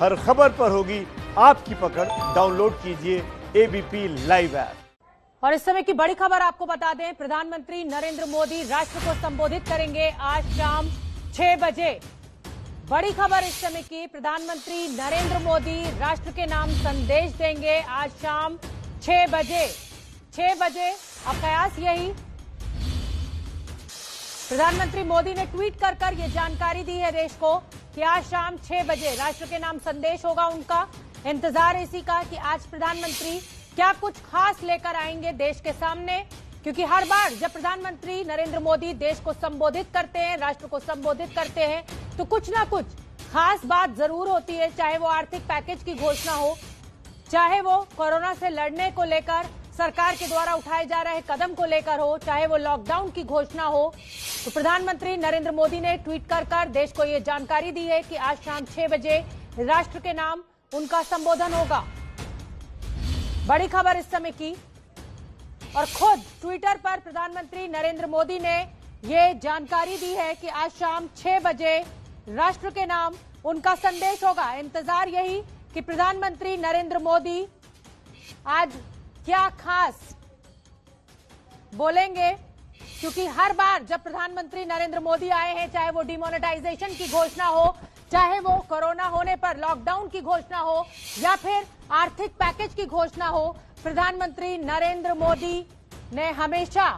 हर खबर पर होगी आपकी पकड़। डाउनलोड कीजिए एबीपी लाइव ऐप। और इस समय की बड़ी खबर आपको बता दें, प्रधानमंत्री नरेंद्र मोदी राष्ट्र को संबोधित करेंगे आज शाम 6 बजे। बड़ी खबर इस समय की, प्रधानमंत्री नरेंद्र मोदी राष्ट्र के नाम संदेश देंगे आज शाम 6 बजे। 6 बजे अब कयास यही, प्रधानमंत्री मोदी ने ट्वीट कर ये जानकारी दी है देश को कि आज शाम 6 बजे राष्ट्र के नाम संदेश होगा उनका। इंतजार इसी का कि आज प्रधानमंत्री क्या कुछ खास लेकर आएंगे देश के सामने, क्योंकि हर बार जब प्रधानमंत्री नरेंद्र मोदी देश को संबोधित करते हैं, राष्ट्र को संबोधित करते हैं, तो कुछ ना कुछ खास बात जरूर होती है। चाहे वो आर्थिक पैकेज की घोषणा हो, चाहे वो कोरोना से लड़ने को लेकर सरकार के द्वारा उठाए जा रहे कदम को लेकर हो, चाहे वो लॉकडाउन की घोषणा हो, तो प्रधानमंत्री नरेंद्र मोदी ने ट्वीट कर देश को ये जानकारी दी है कि आज शाम 6 बजे राष्ट्र के नाम उनका संबोधन होगा। बड़ी खबर इस समय की, और खुद ट्विटर पर प्रधानमंत्री नरेंद्र मोदी ने ये जानकारी दी है कि आज शाम 6 बजे राष्ट्र के नाम उनका संदेश होगा। इंतजार यही कि प्रधानमंत्री नरेंद्र मोदी आज क्या खास बोलेंगे, क्योंकि हर बार जब प्रधानमंत्री नरेंद्र मोदी आए हैं, चाहे वो डिमोनेटाइजेशन की घोषणा हो, चाहे वो कोरोना होने पर लॉकडाउन की घोषणा हो, या फिर आर्थिक पैकेज की घोषणा हो, प्रधानमंत्री नरेंद्र मोदी ने हमेशा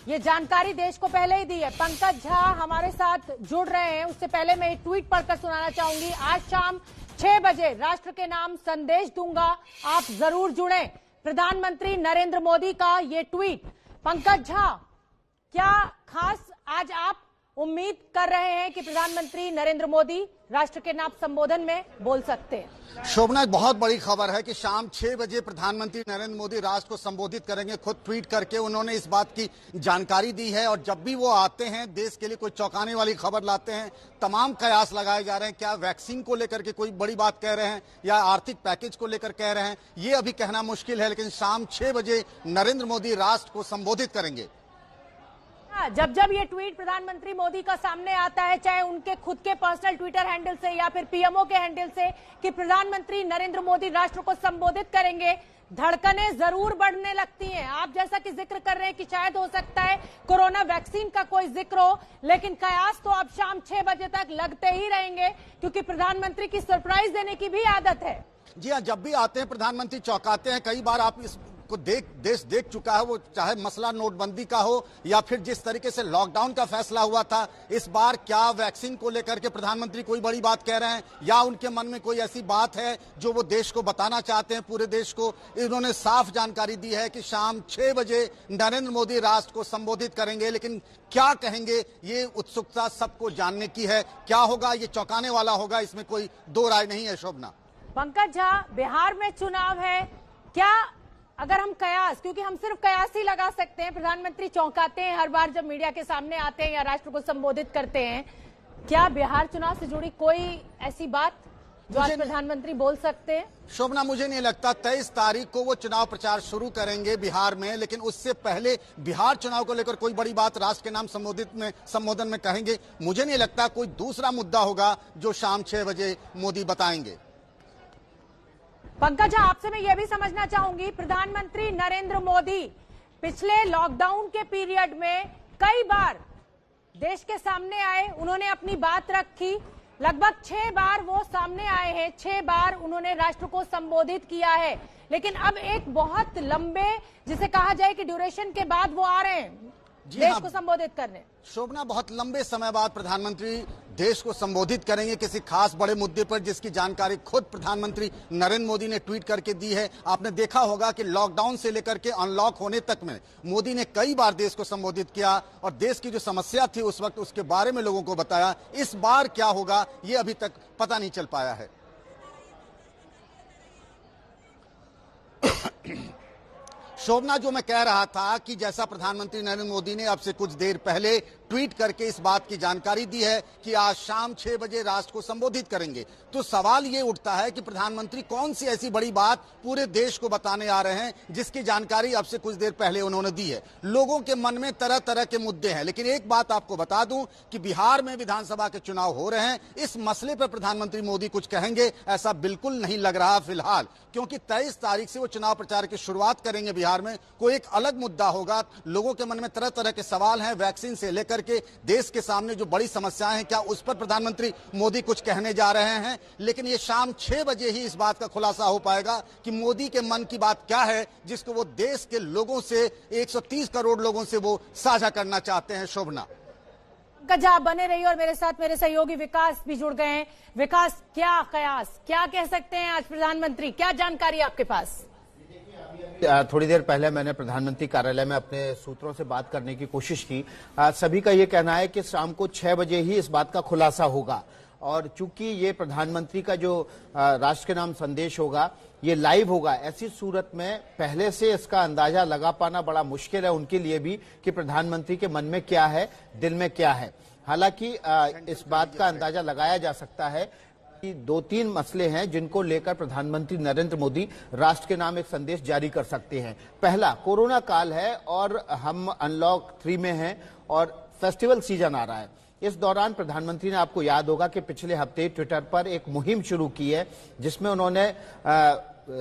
ये जानकारी देश को पहले ही दी है। पंकज झा हमारे साथ जुड़ रहे हैं, उससे पहले मैं एक ट्वीट पढ़कर सुनाना चाहूंगी। आज शाम 6 बजे राष्ट्र के नाम संदेश दूंगा, आप जरूर जुड़ें। प्रधानमंत्री नरेंद्र मोदी का ये ट्वीट। पंकज झा, क्या खास आज आप उम्मीद कर रहे हैं कि प्रधानमंत्री नरेंद्र मोदी राष्ट्र के नाम संबोधन में बोल सकते हैं? शोभना, बहुत बड़ी खबर है कि शाम 6 बजे प्रधानमंत्री नरेंद्र मोदी राष्ट्र को संबोधित करेंगे। खुद ट्वीट करके उन्होंने इस बात की जानकारी दी है, और जब भी वो आते हैं देश के लिए कोई चौंकाने वाली खबर लाते हैं। तमाम कयास लगाए जा रहे हैं, क्या वैक्सीन को लेकर के कोई बड़ी बात कह रहे हैं या आर्थिक पैकेज को लेकर कह रहे हैं, ये अभी कहना मुश्किल है, लेकिन शाम 6 बजे नरेंद्र मोदी राष्ट्र को संबोधित करेंगे। जब जब ये ट्वीट प्रधानमंत्री मोदी का सामने आता है, चाहे उनके खुद के पर्सनल ट्विटर हैंडल से या फिर पीएमओ के हैंडल से, कि प्रधानमंत्री नरेंद्र मोदी राष्ट्र को संबोधित करेंगे, धड़कनें जरूर बढ़ने लगती हैं। आप जैसा कि जिक्र कर रहे हैं कि शायद हो सकता है कोरोना वैक्सीन का कोई जिक्र हो, लेकिन कयास तो अब शाम 6 बजे तक लगते ही रहेंगे, क्योंकि प्रधानमंत्री की सरप्राइज देने की भी आदत है। जी हाँ, जब भी आते हैं प्रधानमंत्री चौंकाते हैं। कई बार आप इस को देश देख चुका है, वो चाहे मसला नोटबंदी का हो या फिर जिस तरीके से लॉकडाउन का फैसला हुआ था। इस बार क्या वैक्सीन को लेकर के प्रधानमंत्री कोई बड़ी बात कह रहे हैं, या उनके मन में कोई ऐसी बात है जो वो देश को बताना चाहते हैं, पूरे देश को? इन्होंने साफ जानकारी दी है कि शाम 6 बजे नरेंद्र मोदी राष्ट्र को संबोधित करेंगे, लेकिन क्या कहेंगे ये उत्सुकता सबको जानने की है। क्या होगा, ये चौंकाने वाला होगा, इसमें कोई दो राय नहीं है। शोभना, पंकज झा, बिहार में चुनाव है, क्या अगर हम कयास, क्योंकि हम सिर्फ कयास ही लगा सकते हैं, प्रधानमंत्री चौंकाते हैं हर बार जब मीडिया के सामने आते हैं या राष्ट्र को संबोधित करते हैं, क्या बिहार चुनाव से जुड़ी कोई ऐसी बात जो आज प्रधानमंत्री बोल सकते हैं? शोभना, मुझे नहीं लगता 23 तारीख को वो चुनाव प्रचार शुरू करेंगे बिहार में, लेकिन उससे पहले बिहार चुनाव को लेकर कोई बड़ी बात राष्ट्र के नाम संबोधन में कहेंगे। मुझे नहीं लगता कोई दूसरा मुद्दा होगा जो शाम 6 बजे मोदी बताएंगे। पंकज, आपसे मैं ये भी समझना चाहूंगी, प्रधानमंत्री नरेंद्र मोदी पिछले लॉकडाउन के पीरियड में कई बार देश के सामने आए, उन्होंने अपनी बात रखी, लगभग 6 बार वो सामने आए हैं, 6 बार उन्होंने राष्ट्र को संबोधित किया है, लेकिन अब एक बहुत लंबे, जिसे कहा जाए कि ड्यूरेशन के बाद वो आ रहे हैं देश को संबोधित करने। शोभना, बहुत लंबे समय बाद प्रधानमंत्री देश को संबोधित करेंगे किसी खास बड़े मुद्दे पर, जिसकी जानकारी खुद प्रधानमंत्री नरेंद्र मोदी ने ट्वीट करके दी है। आपने देखा होगा कि लॉकडाउन से लेकर के अनलॉक होने तक में मोदी ने कई बार देश को संबोधित किया, और देश की जो समस्या थी उस वक्त उसके बारे में लोगों को बताया। इस बार क्या होगा ये अभी तक पता नहीं चल पाया है। शोभना, जो मैं कह रहा था कि जैसा प्रधानमंत्री नरेंद्र मोदी ने अब से कुछ देर पहले ट्वीट करके इस बात की जानकारी दी है कि आज शाम 6 बजे राष्ट्र को संबोधित करेंगे। तो सवाल ये उठता है कि प्रधानमंत्री कौन सी ऐसी बड़ी बात पूरे देश को बताने आ रहे हैं जिसकी जानकारी अब से कुछ देर पहले उन्होंने दी है। लोगों के मन में तरह तरह के मुद्दे हैं, लेकिन एक बात आपको बता दूं कि बिहार में विधानसभा के चुनाव हो रहे हैं। इस मसले पर प्रधानमंत्री मोदी कुछ कहेंगे ऐसा बिल्कुल नहीं लग रहा फिलहाल, क्योंकि 23 तारीख से वो चुनाव प्रचार की शुरुआत करेंगे। बिहार में कोई एक अलग मुद्दा होगा। लोगों के मन में तरह तरह के सवाल हैं, वैक्सीन से लेकर के देश के सामने जो बड़ी समस्याएं हैं, क्या उस पर प्रधानमंत्री मोदी कुछ कहने जा रहे हैं। लेकिन ये शाम 6 बजे ही इस बात का खुलासा हो पाएगा कि मोदी के मन की बात क्या है, जिसको वो देश के लोगों से, 130 करोड़ लोगों से वो साझा करना चाहते हैं। शोभना, आप बने रहिए और मेरे साथ मेरे सहयोगी विकास भी जुड़ गए हैं। विकास, क्या कयास, क्या कह सकते हैं आज प्रधानमंत्री, क्या जानकारी आपके पास? थोड़ी देर पहले मैंने प्रधानमंत्री कार्यालय में अपने सूत्रों से बात करने की कोशिश की। सभी का ये कहना है कि शाम को 6 बजे ही इस बात का खुलासा होगा, और चूंकि ये प्रधानमंत्री का जो राष्ट्र के नाम संदेश होगा ये लाइव होगा, ऐसी सूरत में पहले से इसका अंदाजा लगा पाना बड़ा मुश्किल है उनके लिए भी कि प्रधानमंत्री के मन में क्या है, दिल में क्या है। हालांकि इस बात का अंदाजा लगाया जा सकता है कि 2-3 मसले हैं जिनको लेकर प्रधानमंत्री नरेंद्र मोदी राष्ट्र के नाम एक संदेश जारी कर सकते हैं। पहला, कोरोना काल है और हम अनलॉक 3 में हैं और फेस्टिवल सीजन आ रहा है। इस दौरान प्रधानमंत्री ने, आपको याद होगा कि पिछले हफ्ते ट्विटर पर एक मुहिम शुरू की है जिसमें उन्होंने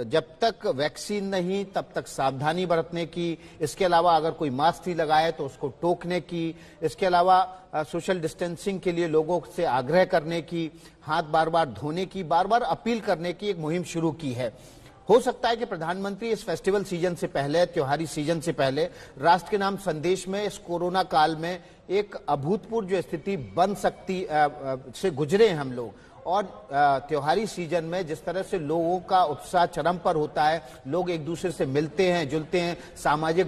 जब तक वैक्सीन नहीं तब तक सावधानी बरतने की, इसके अलावा अगर कोई मास्क नहीं लगाए तो उसको टोकने की, इसके अलावा सोशल डिस्टेंसिंग के लिए लोगों से आग्रह करने की, हाथ बार बार धोने की, बार बार अपील करने की एक मुहिम शुरू की है। हो सकता है कि प्रधानमंत्री इस फेस्टिवल सीजन से पहले, त्योहारी सीजन से पहले राष्ट्र के नाम संदेश में इस कोरोना काल में एक अभूतपूर्व जो स्थिति बन सकती से गुजरे हैं हम लोग, और त्योहारी सीजन में जिस तरह से लोगों का उत्साह चरम पर होता है, लोग एक दूसरे से मिलते हैं, जुलते हैं, सामाजिक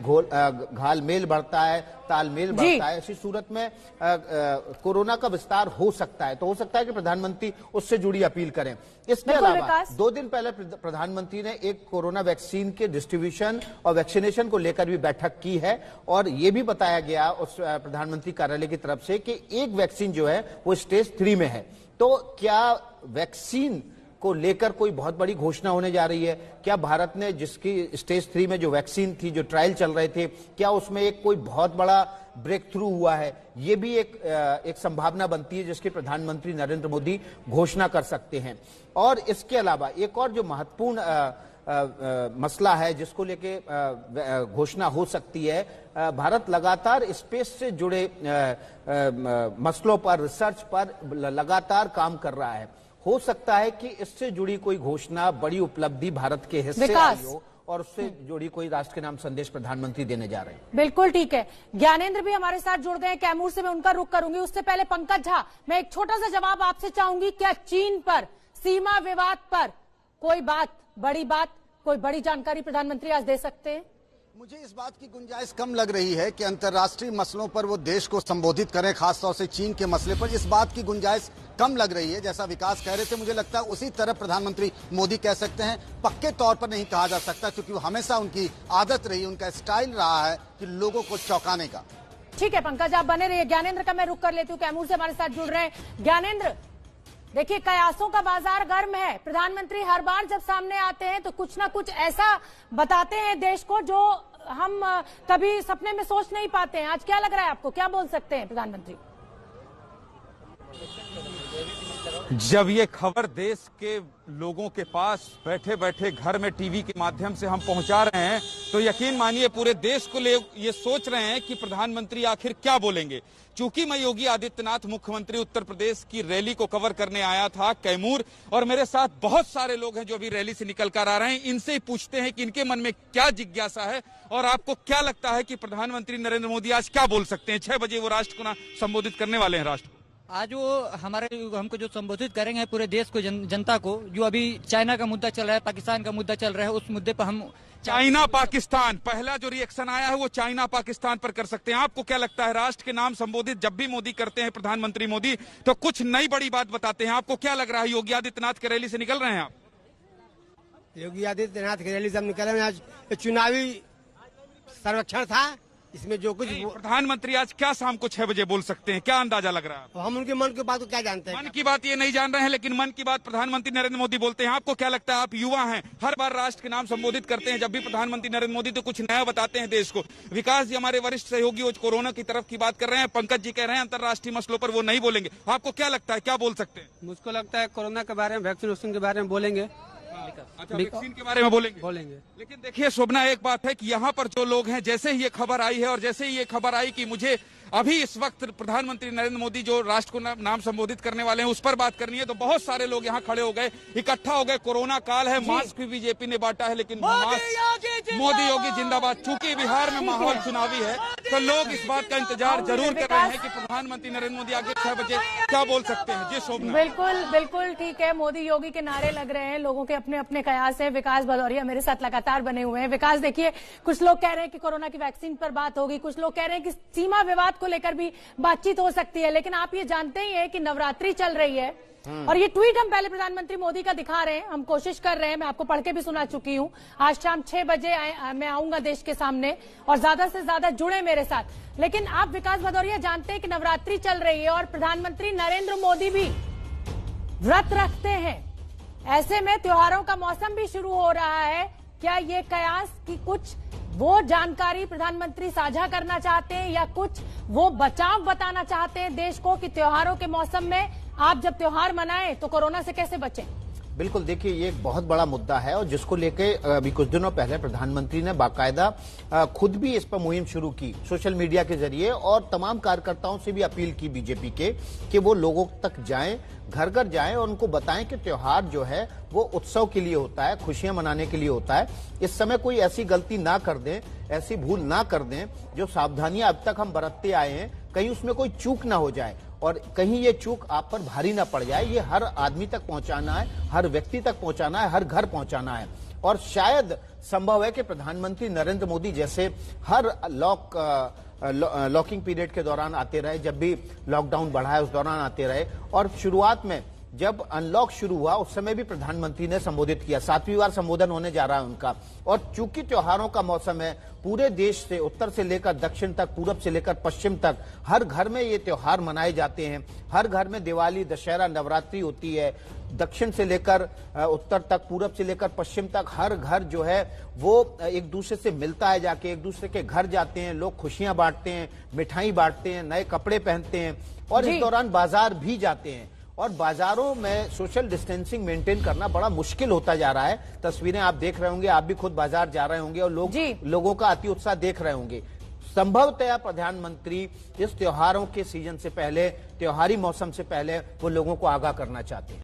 घालमेल बढ़ता है, तालमेल बढ़ता है, ऐसी सूरत में कोरोना का विस्तार हो सकता है। तो हो सकता है कि प्रधानमंत्री उससे जुड़ी अपील करें। इसके अलावा 2 दिन पहले प्रधानमंत्री ने एक कोरोना वैक्सीन के डिस्ट्रीब्यूशन और वैक्सीनेशन को लेकर भी बैठक की है, और ये भी बताया गया उस प्रधानमंत्री कार्यालय की तरफ से कि एक वैक्सीन जो है वो स्टेज 3 में है। तो क्या वैक्सीन को लेकर कोई बहुत बड़ी घोषणा होने जा रही है? क्या भारत ने जिसकी स्टेज 3 में जो वैक्सीन थी, जो ट्रायल चल रहे थे, क्या उसमें एक कोई बहुत बड़ा ब्रेक थ्रू हुआ है? ये भी एक संभावना बनती है जिसकी प्रधानमंत्री नरेंद्र मोदी घोषणा कर सकते हैं। और इसके अलावा एक और जो महत्वपूर्ण मसला है जिसको लेके घोषणा हो सकती है, भारत लगातार स्पेस से जुड़े मसलों पर, रिसर्च पर लगातार काम कर रहा है। हो सकता है कि इससे जुड़ी कोई घोषणा, बड़ी उपलब्धि भारत के हिस्से आई हो और उससे जुड़ी कोई राष्ट्र के नाम संदेश प्रधानमंत्री देने जा रहे हैं। बिल्कुल ठीक है। ज्ञानेंद्र भी हमारे साथ जुड़ गए कैमूर से, मैं उनका रुख करूंगी। उससे पहले पंकज झा, मैं एक छोटा सा जवाब आपसे चाहूंगी। क्या चीन पर सीमा विवाद पर कोई बात, बड़ी बात, कोई बड़ी जानकारी प्रधानमंत्री आज दे सकते हैं? मुझे इस बात की गुंजाइश कम लग रही है कि अंतर्राष्ट्रीय मसलों पर वो देश को संबोधित करें, खासतौर से चीन के मसले पर। इस बात की गुंजाइश कम लग रही है। जैसा विकास कह रहे थे, मुझे लगता है उसी तरह प्रधानमंत्री मोदी कह सकते हैं। पक्के तौर पर नहीं कहा जा सकता, क्योंकि वो हमेशा उनकी आदत रही, उनका स्टाइल रहा है कि लोगों को चौंकाने का। ठीक है पंकज, आप बने रहिए। ज्ञानेंद्र का मैं रुख कर लेती हूँ, कैमूर से हमारे साथ जुड़ रहे हैं। ज्ञानेंद्र, देखिए कयासों का बाजार गर्म है। प्रधानमंत्री हर बार जब सामने आते हैं तो कुछ ना कुछ ऐसा बताते हैं देश को जो हम कभी सपने में सोच नहीं पाते हैं। आज क्या लग रहा है आपको, क्या बोल सकते हैं प्रधानमंत्री? जब ये खबर देश के लोगों के पास बैठे बैठे घर में टीवी के माध्यम से हम पहुंचा रहे हैं, तो यकीन मानिए पूरे देश को ये सोच रहे हैं कि प्रधानमंत्री आखिर क्या बोलेंगे। चूंकि मैं योगी आदित्यनाथ, मुख्यमंत्री उत्तर प्रदेश की रैली को कवर करने आया था कैमूर, और मेरे साथ बहुत सारे लोग हैं जो अभी रैली से निकल कर आ रहे हैं। इनसे ही पूछते हैं कि इनके मन में क्या जिज्ञासा है और आपको क्या लगता है कि प्रधानमंत्री नरेंद्र मोदी आज क्या बोल सकते हैं। 6 बजे वो राष्ट्र को संबोधित करने वाले हैं। राष्ट्र आज वो हमको जो संबोधित करेंगे पूरे देश को, जनता को, जो अभी चाइना का मुद्दा चल रहा है, पाकिस्तान का मुद्दा चल रहा है, उस मुद्दे पर हम चाइना पाकिस्तान, पहला जो रिएक्शन आया है वो चाइना पाकिस्तान पर कर सकते हैं। आपको क्या लगता है, राष्ट्र के नाम संबोधित जब भी मोदी करते हैं, प्रधानमंत्री मोदी, तो कुछ नई बड़ी बात बताते हैं? आपको क्या लग रहा है, योगी आदित्यनाथ की रैली से निकल रहे हैं आप? योगी आदित्यनाथ की रैली से हम निकले हैं। आज चुनावी सर्वेक्षण था इसमें जो कुछ प्रधानमंत्री आज क्या शाम को 6 बजे बोल सकते हैं, क्या अंदाजा लग रहा है? हम उनके मन की बात को क्या जानते हैं? मन की बात ये नहीं जान रहे हैं, लेकिन मन की बात प्रधानमंत्री नरेंद्र मोदी बोलते हैं। आपको क्या लगता है? आप युवा हैं, हर बार राष्ट्र के नाम संबोधित करते हैं। जब भी प्रधानमंत्री नरेंद्र मोदी तो कुछ नया बताते हैं देश को। विकास जी हमारे वरिष्ठ सहयोगी वो कोरोना की तरफ की बात कर रहे हैं, पंकज जी कह रहे हैं अंतर्राष्ट्रीय मसलों पर वो नहीं बोलेंगे। आपको क्या लगता है, क्या बोल सकते हैं? मुझको लगता है कोरोना के बारे में, वैक्सीनेशन के बारे में बोलेंगे। अच्छा, वैक्सीन के बारे में बोलेंगे। लेकिन देखिए शोभना, एक बात है कि यहाँ पर जो लोग हैं, जैसे ही ये खबर आई है और जैसे ही ये खबर आई कि मुझे अभी इस वक्त प्रधानमंत्री नरेंद्र मोदी जो राष्ट्र को नाम संबोधित करने वाले हैं उस पर बात करनी है, तो बहुत सारे लोग यहाँ खड़े हो गए, इकट्ठा हो गए। कोरोना काल है, मास्क भी बीजेपी ने बांटा है, लेकिन मोदी योगी जिंदाबाद। चूंकि बिहार में माहौल चुनावी है, तो लोग इस बात का इंतजार जरूर कर रहे हैं कि प्रधानमंत्री नरेंद्र मोदी आगे 6 बजे क्या बोल सकते हैं। जी शोभना, बिल्कुल बिल्कुल ठीक है। मोदी योगी के नारे लग रहे हैं, लोगों के अपने अपने कयास है। विकास भदौरिया मेरे साथ लगातार बने हुए हैं। विकास, देखिए कुछ लोग कह रहे हैं कि कोरोना की वैक्सीन पर बात होगी, कुछ लोग कह रहे हैं कि सीमा विवाद को लेकर भी बातचीत हो सकती है, लेकिन आप ये जानते ही हैं कि नवरात्रि चल रही है और ये ट्वीट हम पहले प्रधानमंत्री मोदी का दिखा रहे हैं। हम कोशिश कर रहे हैं, मैं आपको पढ़ के भी सुना चुकी हूं। आज शाम 6 बजे मैं आऊंगा देश के सामने और ज्यादा से ज्यादा जुड़े मेरे साथ। लेकिन आप विकास भदौरिया जानते हैं कि नवरात्रि चल रही है और प्रधानमंत्री नरेंद्र मोदी भी व्रत रखते हैं। ऐसे में त्योहारों का मौसम भी शुरू हो रहा है। क्या ये कयास की कुछ वो जानकारी प्रधानमंत्री साझा करना चाहते हैं या कुछ वो बचाव बताना चाहते हैं देश को कि त्योहारों के मौसम में आप जब त्योहार मनाएं तो कोरोना से कैसे बचें? बिल्कुल, देखिए ये एक बहुत बड़ा मुद्दा है और जिसको लेके अभी कुछ दिनों पहले प्रधानमंत्री ने बाकायदा खुद भी इस पर मुहिम शुरू की सोशल मीडिया के जरिए और तमाम कार्यकर्ताओं से भी अपील की बीजेपी के कि वो लोगों तक जाएं, घर घर जाएं और उनको बताएं कि त्योहार जो है वो उत्सव के लिए होता है, खुशियां मनाने के लिए होता है। इस समय कोई ऐसी गलती ना कर दें, ऐसी भूल ना कर दें जो सावधानियां अब तक हम बरतते आए हैं, कहीं उसमें कोई चूक ना हो जाए और कहीं ये चूक आप पर भारी ना पड़ जाए। ये हर आदमी तक पहुंचाना है, हर व्यक्ति तक पहुंचाना है, हर घर पहुंचाना है। और शायद संभव है कि प्रधानमंत्री नरेंद्र मोदी जैसे हर लॉकिंग पीरियड के दौरान आते रहे, जब भी लॉकडाउन बढ़ा है उस दौरान आते रहे और शुरुआत में जब अनलॉक शुरू हुआ उस समय भी प्रधानमंत्री ने संबोधित किया। 7वीं बार संबोधन होने जा रहा है उनका। और चूंकि त्योहारों का मौसम है, पूरे देश से उत्तर से लेकर दक्षिण तक, पूरब से लेकर पश्चिम तक हर घर में ये त्योहार मनाए जाते हैं। हर घर में दिवाली, दशहरा, नवरात्रि होती है। दक्षिण से लेकर उत्तर तक, पूरब से लेकर पश्चिम तक हर घर जो है वो एक दूसरे से मिलता है, जाके एक दूसरे के घर जाते हैं, लोग खुशियां बांटते हैं, मिठाई बांटते हैं, नए कपड़े पहनते हैं और इस दौरान बाजार भी जाते हैं। और बाजारों में सोशल डिस्टेंसिंग मेंटेन करना बड़ा मुश्किल होता जा रहा है। तस्वीरें आप देख रहे होंगे, आप भी खुद बाजार जा रहे होंगे और लोगों का अति उत्साह देख रहे होंगे। संभवतः प्रधानमंत्री इस त्योहारों के सीजन से पहले, त्योहारी मौसम से पहले वो लोगों को आगाह करना चाहते हैं।